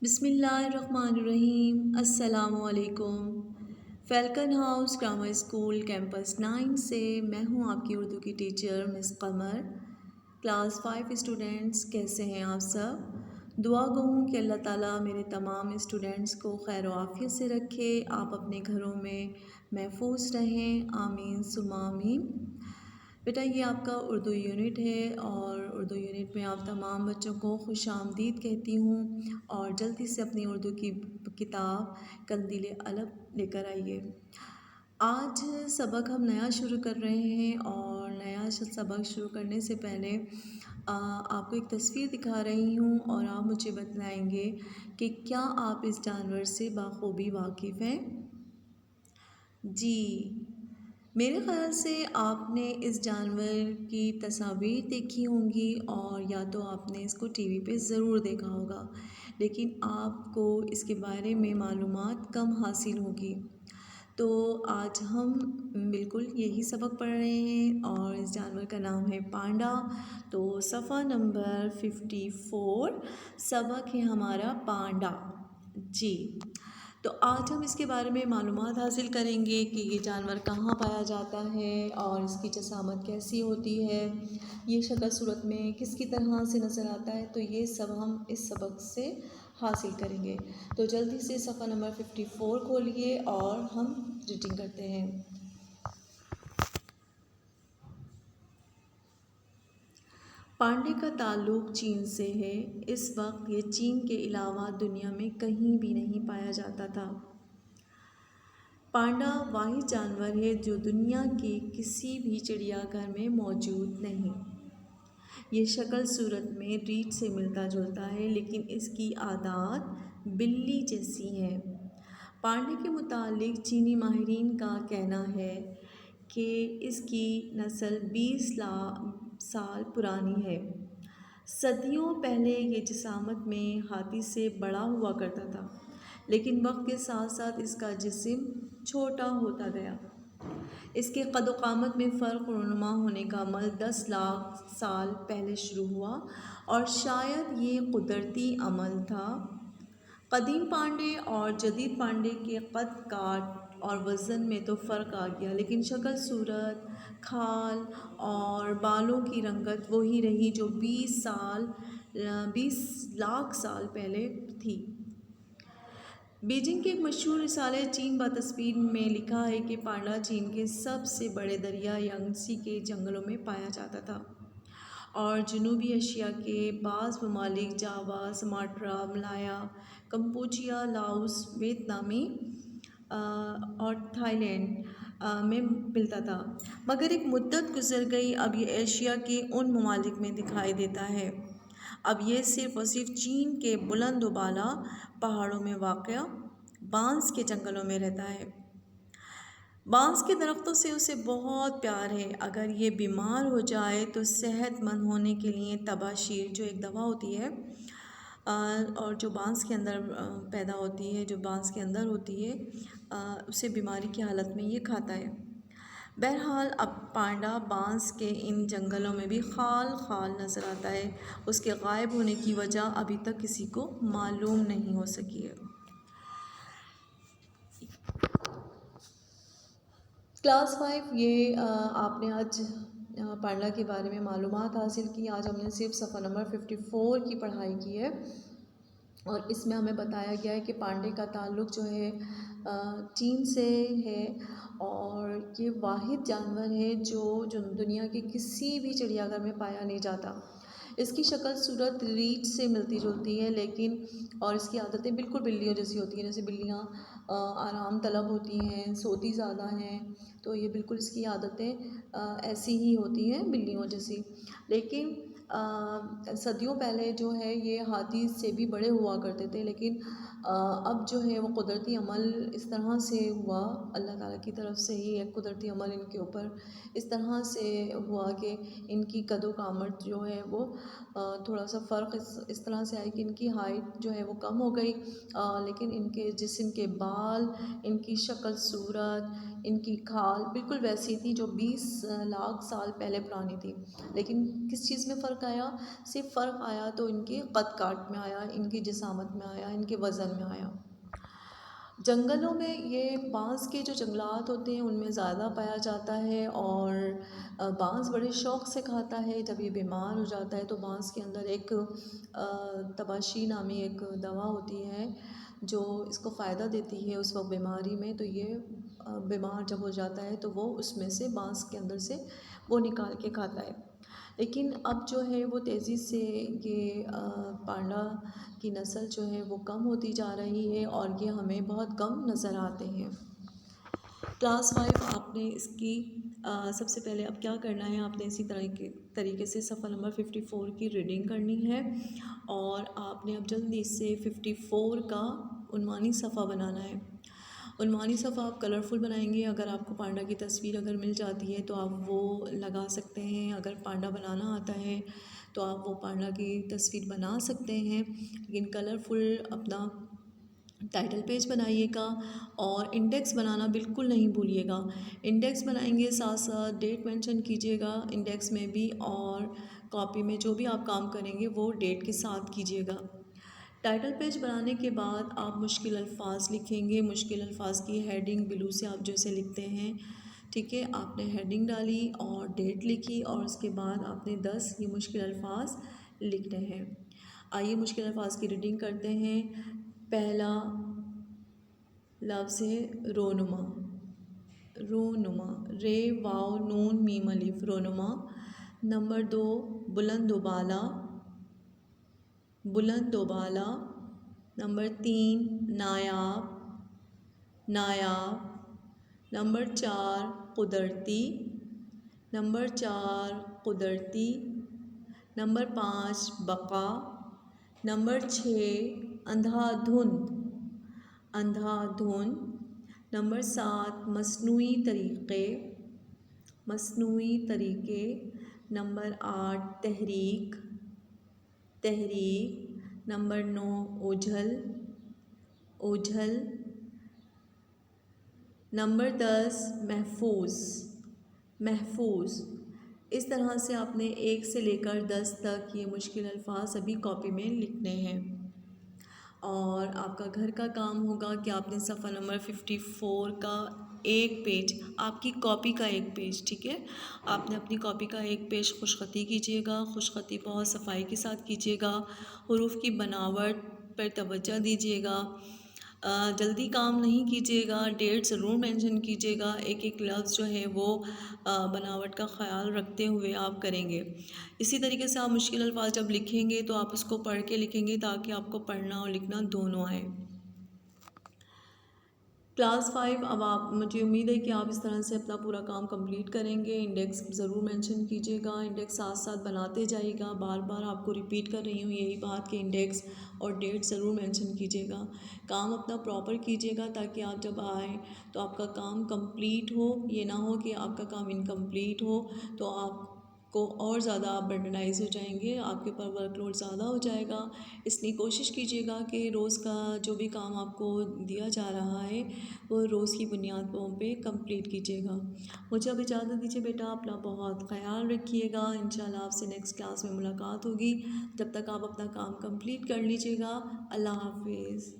बिस्मिल्लाहिर्रहमानिर्रहीम। अस्सलामुअलैकुम। फ़ैल्कन house grammar school campus 9 से मैं हूं आपकी उर्दू की टीचर मिस कमर। क्लास 5 स्टूडेंट्स, कैसे हैं आप सब? दुआ गो हूँ कि अल्लाह ताला मेरे तमाम स्टूडेंट्स को खैर आफियत से रखे, आप अपने घरों में महफूज रहें। आमीन सुम्मा आमीन। बेटा, ये आपका उर्दू यूनिट है और उर्दू यूनिट में आप तमाम बच्चों को खुश आमदीद कहती हूँ और जल्दी से अपनी उर्दू की किताब कंदील अलग लेकर आइए। आज सबक हम नया शुरू कर रहे हैं और नया सबक शुरू करने से पहले आपको एक तस्वीर दिखा रही हूँ और आप मुझे बतलाएंगे कि क्या आप इस जानवर से बाखूबी वाकिफ़ हैं। जी, मेरे ख़्याल से आपने इस जानवर की तस्वीर देखी होंगी और या तो आपने इसको टीवी पे ज़रूर देखा होगा, लेकिन आपको इसके बारे में मालूमात कम हासिल होगी। तो आज हम बिल्कुल यही सबक पढ़ रहे हैं और इस जानवर का नाम है पांडा। तो सफ़ा नंबर 54 सबक है हमारा पांडा। जी, तो आज हम इसके बारे में मालूमात हासिल करेंगे कि ये जानवर कहाँ पाया जाता है और इसकी जसामत कैसी होती है, ये शक्ल सूरत में किसकी तरह से नज़र आता है। तो ये सब हम इस सबक से हासिल करेंगे। तो जल्दी से सफ़ा नंबर 54 खोलिए और हम रीडिंग करते हैं। पांडे का ताल्लुक़ चीन से है। इस वक्त ये चीन के अलावा दुनिया में कहीं भी नहीं पाया जाता था। पांडा वाहिद जानवर है जो दुनिया के किसी भी चिड़ियाघर में मौजूद नहीं। ये शक्ल सूरत में रीछ से मिलता जुलता है, लेकिन इसकी आदत बिल्ली जैसी है। पांडे के मुतालिक चीनी माहिरीन का कहना है कि इसकी नस्ल 20 लाख साल पुरानी है। सदियों पहले ये जिसामत में हाथी से बड़ा हुआ करता था, लेकिन वक्त के साथ साथ इसका जिस्म छोटा होता गया। इसके क़द-ओ-क़ामत में फ़र्क रुनुमा होने का अमल 10 लाख साल पहले शुरू हुआ और शायद ये कुदरती अमल था। कदीम पांडे और जदीद पांडे के कद काट और वज़न में तो फ़र्क आ गया, लेकिन शक्ल सूरत, खाल और बालों की रंगत वही रही जो 20 लाख साल पहले थी। बीजिंग के एक मशहूर रिसाले चीन ब तस्वीर में लिखा है कि पांडा चीन के सबसे बड़े दरिया यांगसी के जंगलों में पाया जाता था और जनूबी एशिया के बाज़ ममालिक जावा, सुमाट्रा, मलाया, कंबोडिया, लाओस, वियतनामी और थाईलैंड में मिलता था। मगर एक मुद्दत गुजर गई, अब ये एशिया के उन ममालिक में दिखाई देता है। अब ये सिर्फ़ और सिर्फ चीन के बुलंद बाला पहाड़ों में वाक़या बांस के जंगलों में रहता है। बांस के दरख्तों से उसे बहुत प्यार है। अगर ये बीमार हो जाए तो सेहतमंद होने के लिए तबाशीर, जो एक दवा होती है और जो बांस के अंदर पैदा होती है, जो बांस के अंदर होती है, उसे बीमारी की हालत में ये खाता है। बहरहाल अब पांडा बांस के इन जंगलों में भी खाल खाल नज़र आता है। उसके गायब होने की वजह अभी तक किसी को मालूम नहीं हो सकी है। क्लास 5 ये आपने आज पांडा के बारे में मालूमात हासिल की। आज हमने सिर्फ सफ़ा नंबर 54 की पढ़ाई की है और इसमें हमें बताया गया है कि पांडे का ताल्लुक़ जो है चीन से है और ये वाहिद जानवर है जो दुनिया के किसी भी चिड़ियाघर में पाया नहीं जाता। इसकी शक्ल सूरत रीछ से मिलती जुलती है, लेकिन और इसकी आदतें बिल्कुल बिल्लियों जैसी होती हैं। जैसे बिल्लियाँ आराम तलब होती हैं, सोती ज़्यादा हैं, तो ये बिल्कुल इसकी आदतें ऐसी ही होती हैं बिल्लियों जैसी। लेकिन सदियों पहले जो है ये हाथी से भी बड़े हुआ करते थे, लेकिन अब जो है वो कुदरती अमल इस तरह से हुआ, अल्लाह ताला की तरफ से ही एक कुदरती अमल इनके ऊपर इस तरह से हुआ कि इनकी कदो-कामत जो है वो थोड़ा सा फ़र्क इस तरह से आया कि इनकी हाइट जो है वो कम हो गई, लेकिन इनके जिस्म के बाल, इनकी शक्ल सूरत, इनकी खाल बिल्कुल वैसी थी जो 20 लाख साल पहले पुरानी थी। लेकिन किस चीज़ में फ़र्क आया? सिर्फ फ़र्क आया तो इनके कद काट में आया, इनकी जिसामत में आया, इनके वज़न में आया। जंगलों में ये बांस के जो जंगलात होते हैं उनमें ज़्यादा पाया जाता है और बांस बड़े शौक़ से खाता है। जब ये बीमार हो जाता है तो बांस के अंदर एक तबाशी नामी एक दवा होती है जो इसको फ़ायदा देती है उस वक्त बीमारी में। तो ये बीमार जब हो जाता है तो वो उसमें से बांस के अंदर से वो निकाल के खाता है। लेकिन अब जो है वो तेज़ी से ये पांडा की नस्ल जो है वो कम होती जा रही है और ये हमें बहुत कम नज़र आते हैं। क्लास 5 आपने इसकी सबसे पहले अब क्या करना है, आपने इसी तरीके से सफ़ा नंबर 54 की रीडिंग करनी है और आपने अब जल्दी से 54 का उन्वानी सफ़ा बनाना है। उन्वानी सफ़ा आप कलरफुल बनाएंगे। अगर आपको पांडा की तस्वीर अगर मिल जाती है तो आप वो लगा सकते हैं। अगर पांडा बनाना आता है तो आप वो पांडा की तस्वीर बना सकते हैं, लेकिन कलरफुल अपना टाइटल पेज बनाइएगा और इंडेक्स बनाना बिल्कुल नहीं भूलिएगा। इंडेक्स बनाएंगे साथ साथ डेट मेंशन कीजिएगा इंडेक्स में भी, और कॉपी में जो भी आप काम करेंगे वो डेट के साथ कीजिएगा। टाइटल पेज बनाने के बाद आप मुश्किल अल्फाज लिखेंगे। मुश्किल अल्फाज की हेडिंग ब्लू से आप जैसे लिखते हैं, ठीक है, आपने हेडिंग डाली और डेट लिखी और उसके बाद आपने 10 ये मुश्किल अल्फाज लिखने हैं। आइए मुश्किल अल्फाज की रीडिंग करते हैं। पहला लफ्ज़ है रोनुमा। रोनुमा, रे वाव नून मीम अलिफ, रोनुमा। नंबर 2 बुलंदोबाला, बुलंदोबाला। नंबर 3 नायाब, नायाब। नंबर 4 कुदरती, नंबर 4 कुदरती। नंबर 5 बका। नंबर 6 अंधाधुंध, अंधाधुंध। नंबर 7 मसनूई तरीक़े, मसनूई तरीक़े। नंबर 8 तहरीक, तहरीक। नंबर 9 ओझल, ओझल। नंबर 10 महफूज, महफूज। इस तरह से आपने 1 से लेकर 10 तक ये मुश्किल अल्फाज सभी कॉपी में लिखने हैं। और आपका घर का काम होगा कि आपने सफ़ा नंबर 54 का एक पेज, आपकी कॉपी का एक पेज, ठीक है, आपने अपनी कॉपी का एक पेज खुशखती कीजिएगा। खुशखती बहुत सफाई के साथ कीजिएगा। हुरूफ की बनावट पर तवज्जो दीजिएगा। जल्दी काम नहीं कीजिएगा। डेट ज़रूर मेंशन कीजिएगा। एक एक लफ्ज़ जो है वो बनावट का ख़याल रखते हुए आप करेंगे। इसी तरीके से आप मुश्किल अल्फाज जब लिखेंगे तो आप उसको पढ़ के लिखेंगे ताकि आपको पढ़ना और लिखना दोनों आए। क्लास 5 अब आप, मुझे उम्मीद है कि आप इस तरह से अपना पूरा काम कंप्लीट करेंगे। इंडेक्स ज़रूर मेंशन कीजिएगा, इंडेक्स साथ साथ बनाते जाइएगा। बार बार आपको रिपीट कर रही हूँ यही बात कि इंडेक्स और डेट ज़रूर मेंशन कीजिएगा। काम अपना प्रॉपर कीजिएगा ताकि आप जब आएँ तो आपका काम कंप्लीट हो। ये ना हो कि आपका काम इनकम्प्लीट हो तो आपको और ज़्यादा आप बर्डनाइज हो जाएंगे, आपके ऊपर वर्कलोड ज़्यादा हो जाएगा। इसलिए कोशिश कीजिएगा कि रोज़ का जो भी काम आपको दिया जा रहा है वो रोज़ की बुनियादों पे कंप्लीट कीजिएगा। मुझे अब इजाज़त दीजिए बेटा, अपना बहुत ख्याल रखिएगा। इंशाल्लाह आपसे नेक्स्ट क्लास में मुलाकात होगी। जब तक आप अपना काम कंप्लीट कर लीजिएगा। अल्लाह हाफिज़।